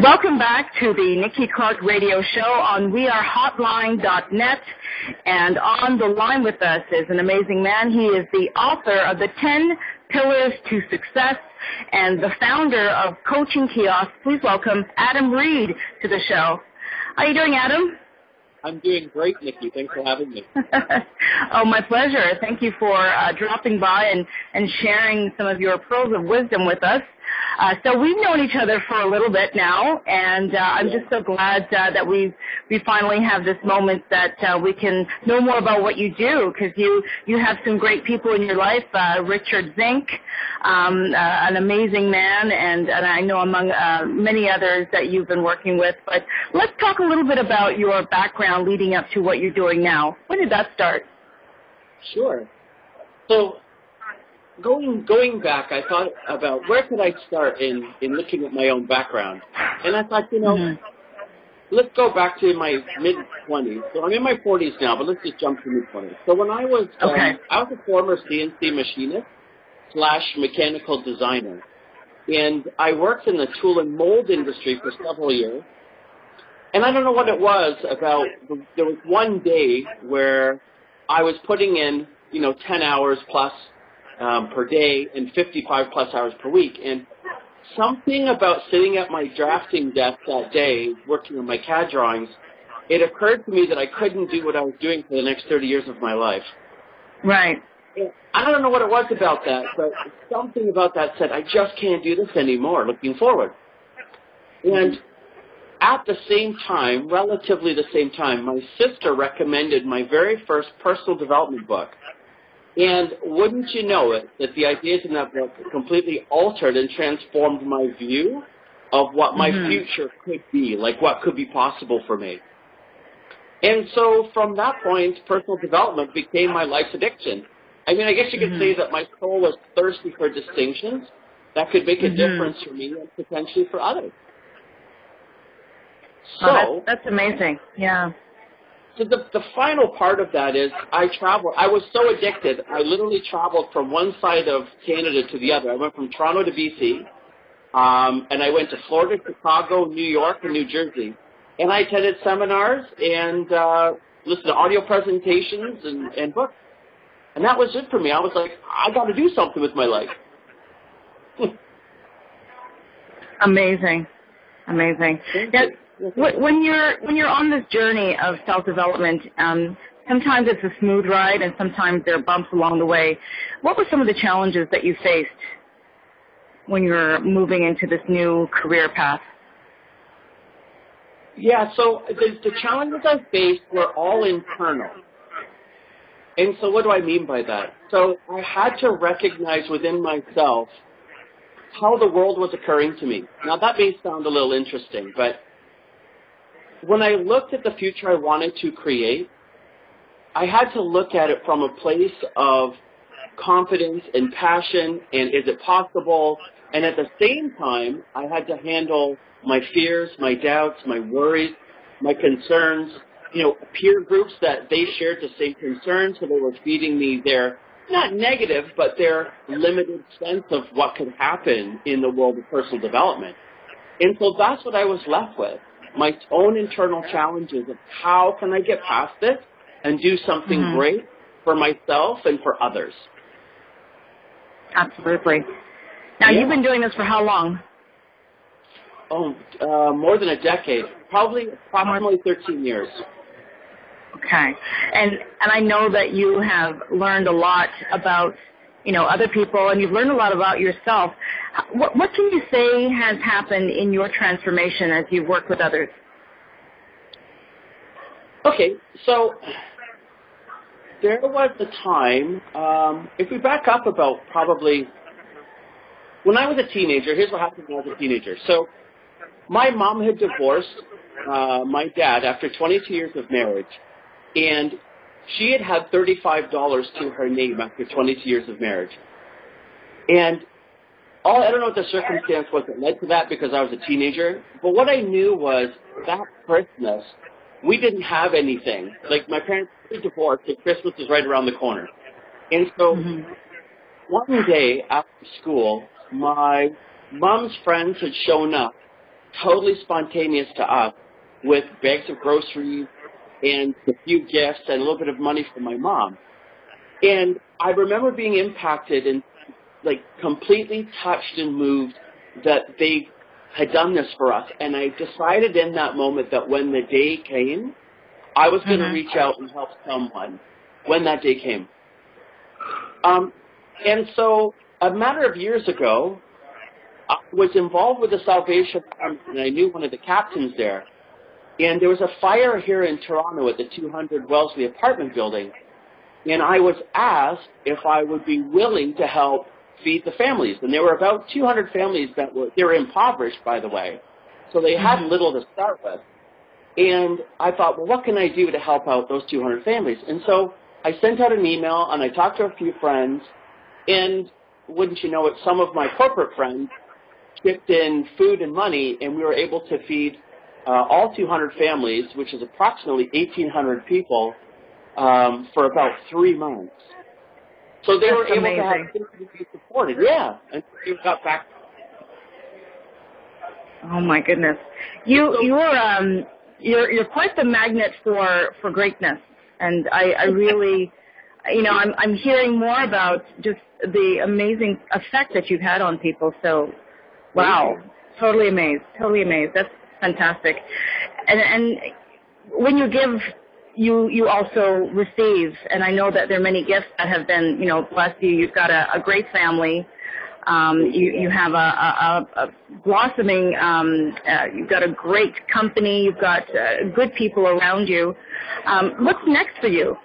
Welcome back to the Nikki Clarke Radio Show on wearehotline.net. And on the line with us is an amazing man. He is the author of the 10 Pillars to Success and the founder of Coaching Kiosk. Please welcome Adam Reed to the show. How are you doing, Adam? I'm doing great, Nikki. Thanks for having me. Oh, my pleasure. Thank you for dropping by and sharing some of your pearls of wisdom with us. So we've known each other for a little bit now, and I'm just so glad that we finally have this moment that we can know more about what you do, because you have some great people in your life. Richard Zink, an amazing man, and I know among many others that you've been working with. But let's talk a little bit about your background leading up to what you're doing now. When did that start? Sure. So going back, I thought about where could I start in looking at my own background. And I thought, let's go back to my mid-20s. So I'm in my 40s now, but let's just jump to mid-20s. So when I was a former CNC machinist / mechanical designer. And I worked in the tool and mold industry for several years. And I don't know what it was about, there was one day where I was putting in, 10 hours plus per day and 55 plus hours per week. And something about sitting at my drafting desk that day, working on my CAD drawings, it occurred to me that I couldn't do what I was doing for the next 30 years of my life. Right. And I don't know what it was about that, but something about that said, I just can't do this anymore looking forward. And at the same time, relatively the same time, my sister recommended my very first personal development book. And wouldn't you know it, that the ideas in that book completely altered and transformed my view of what my future could be, like what could be possible for me. And so from that point, personal development became my life's addiction. I mean, I guess you could say that my soul was thirsty for distinctions that could make a difference for me and potentially for others. So that's amazing. Yeah. So the final part of that is I traveled. I was so addicted, I literally traveled from one side of Canada to the other. I went from Toronto to BC, and I went to Florida, Chicago, New York, and New Jersey. And I attended seminars and listened to audio presentations and books. And that was it for me. I was like, I got to do something with my life. Amazing. Now, when you're on this journey of self-development, sometimes it's a smooth ride and sometimes there are bumps along the way. What were some of the challenges that you faced when you're moving into this new career path? Yeah, so the challenges I faced were all internal. And so what do I mean by that? So I had to recognize within myself how the world was occurring to me. Now, that may sound a little interesting, but when I looked at the future I wanted to create, I had to look at it from a place of confidence and passion and is it possible? And at the same time, I had to handle my fears, my doubts, my worries, my concerns, peer groups that they shared the same concerns, so they were feeding me their, not negative, but their limited sense of what could happen in the world of personal development. And so that's what I was left with. My own internal challenges of how can I get past this and do something great for myself and for others. Absolutely. Now, you've been doing this for how long? More than a decade, probably approximately 13 years. Okay. And I know that you have learned a lot about, other people, and you've learned a lot about yourself. What can you say has happened in your transformation as you've worked with others? Okay, so there was a time, if we back up about probably, when I was a teenager, here's what happened when I was a teenager. So my mom had divorced my dad after 22 years of marriage, and she had had $35 to her name after 22 years of marriage. And I don't know what the circumstance was that led to that because I was a teenager, but what I knew was that Christmas, we didn't have anything. Like, my parents were divorced, and Christmas was right around the corner. And so one day after school, my mom's friends had shown up totally spontaneous to us with bags of groceries and a few gifts and a little bit of money from my mom. And I remember being impacted and like completely touched and moved that they had done this for us. And I decided in that moment that when the day came, I was going to reach out and help someone when that day came. And so a matter of years ago, I was involved with the Salvation Army, and I knew one of the captains there. And there was a fire here in Toronto at the 200 Wellesley apartment building. And I was asked if I would be willing to help feed the families. And there were about 200 families they were impoverished, by the way. So they had little to start with. And I thought, well, what can I do to help out those 200 families? And so I sent out an email, and I talked to a few friends. And wouldn't you know it, some of my corporate friends chipped in food and money, and we were able to feed all 200 families, which is approximately 1,800 people, for about 3 months. So they were able to have things to be supported. Yeah, and we got back. Oh my goodness, you're quite the magnet for greatness, and I really, I'm hearing more about just the amazing effect that you've had on people. So, wow, totally amazed. That's fantastic. And when you give, you also receive, and I know that there are many gifts that have been, blessed you. You've got a great family. You have a blossoming, you've got a great company. You've got good people around you. What's next for you?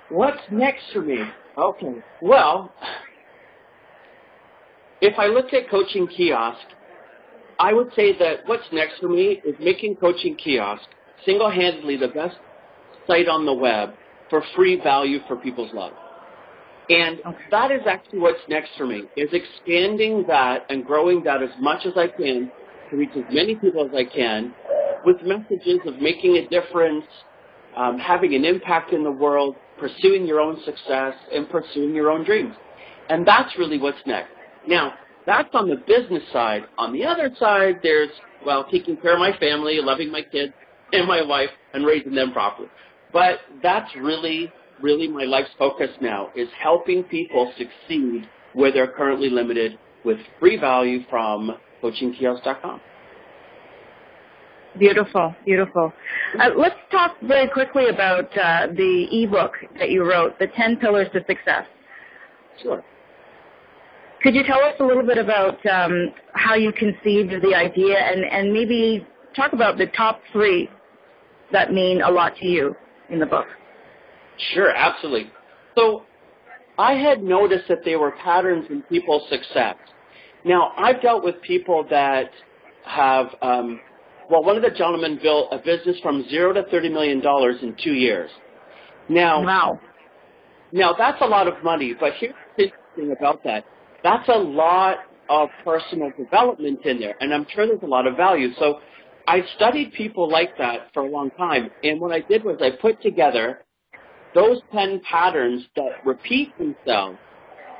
What's next for me? Okay. Well, if I look at Coaching Kiosk, I would say that what's next for me is making Coaching Kiosk single-handedly the best site on the web for free value for people's love. And that is actually what's next for me, is expanding that and growing that as much as I can to reach as many people as I can with messages of making a difference, having an impact in the world, pursuing your own success, and pursuing your own dreams. And that's really what's next. Now, that's on the business side. On the other side, there's, taking care of my family, loving my kids and my wife, and raising them properly. But that's really my life's focus now, is helping people succeed where they're currently limited with free value from coachingkiosk.com. Beautiful. Let's talk very quickly about the ebook that you wrote, The 10 Pillars to Success. Sure. Could you tell us a little bit about how you conceived the idea and maybe talk about the top 3 that mean a lot to you in the book? Sure, absolutely. So I had noticed that there were patterns in people's success. Now, I've dealt with people that have, one of the gentlemen built a business from $0 to $30 million in 2 years. Now, that's a lot of money, but here's the interesting about that. That's a lot of personal development in there, and I'm sure there's a lot of value. So I studied people like that for a long time, and what I did was I put together those 10 patterns that repeat themselves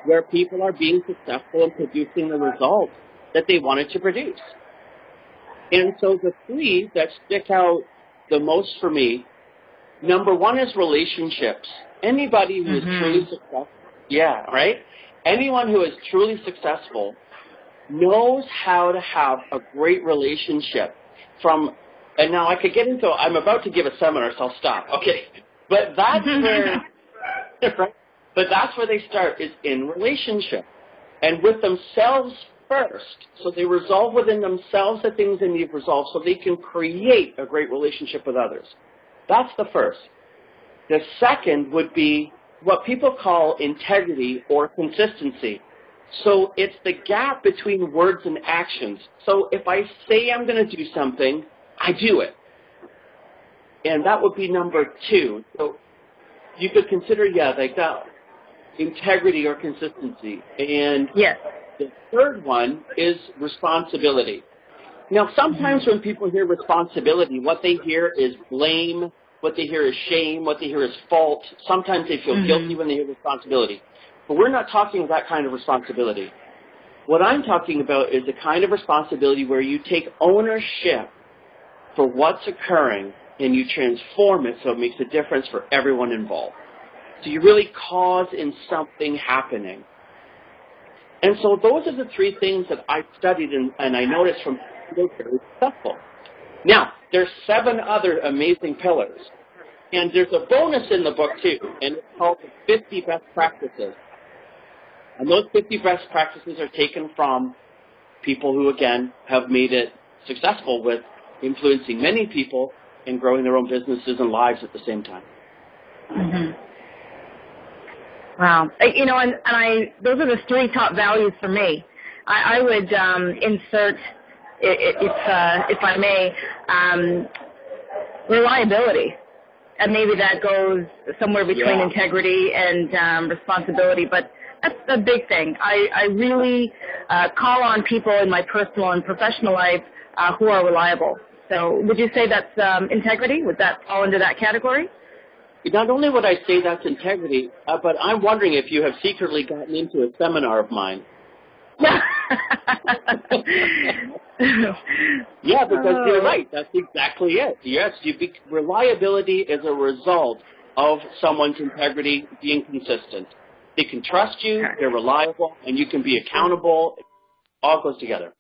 where people are being successful in producing the results that they wanted to produce. And so the 3 that stick out the most for me, number 1 is relationships. Anybody who is truly successful, anyone who is truly successful knows how to have a great relationship and now I could get into, I'm about to give a seminar, so I'll stop. Okay. But that's where, but that's where they start, is in relationship and with themselves first. So they resolve within themselves the things they need to resolve so they can create a great relationship with others. That's the first. The second would be what people call integrity or consistency. So it's the gap between words and actions. So if I say I'm going to do something, I do it. And that would be number 2. So you could consider, like that, integrity or consistency. And the third one is responsibility. Now, sometimes when people hear responsibility, what they hear is blame, what they hear is shame, what they hear is fault. Sometimes they feel guilty when they hear responsibility. But we're not talking that kind of responsibility. What I'm talking about is the kind of responsibility where you take ownership for what's occurring and you transform it so it makes a difference for everyone involved. So you really cause in something happening. And so those are the three things that I studied and I noticed from people who are very successful. Now, there's 7 other amazing pillars. And there's a bonus in the book, too, and it's called the 50 Best Practices. And those 50 best practices are taken from people who, again, have made it successful with influencing many people and growing their own businesses and lives at the same time. Mm-hmm. Wow. You know, and those are the 3 top values for me. I would insert, if I may, reliability. And maybe that goes somewhere between integrity and responsibility, but that's a big thing. I really call on people in my personal and professional life who are reliable. So would you say that's integrity? Would that fall into that category? Not only would I say that's integrity, but I'm wondering if you have secretly gotten into a seminar of mine. Yeah, because you're right. That's exactly it. Yes, reliability is a result of someone's integrity being consistent. They can trust you, they're reliable, and you can be accountable. It all goes together.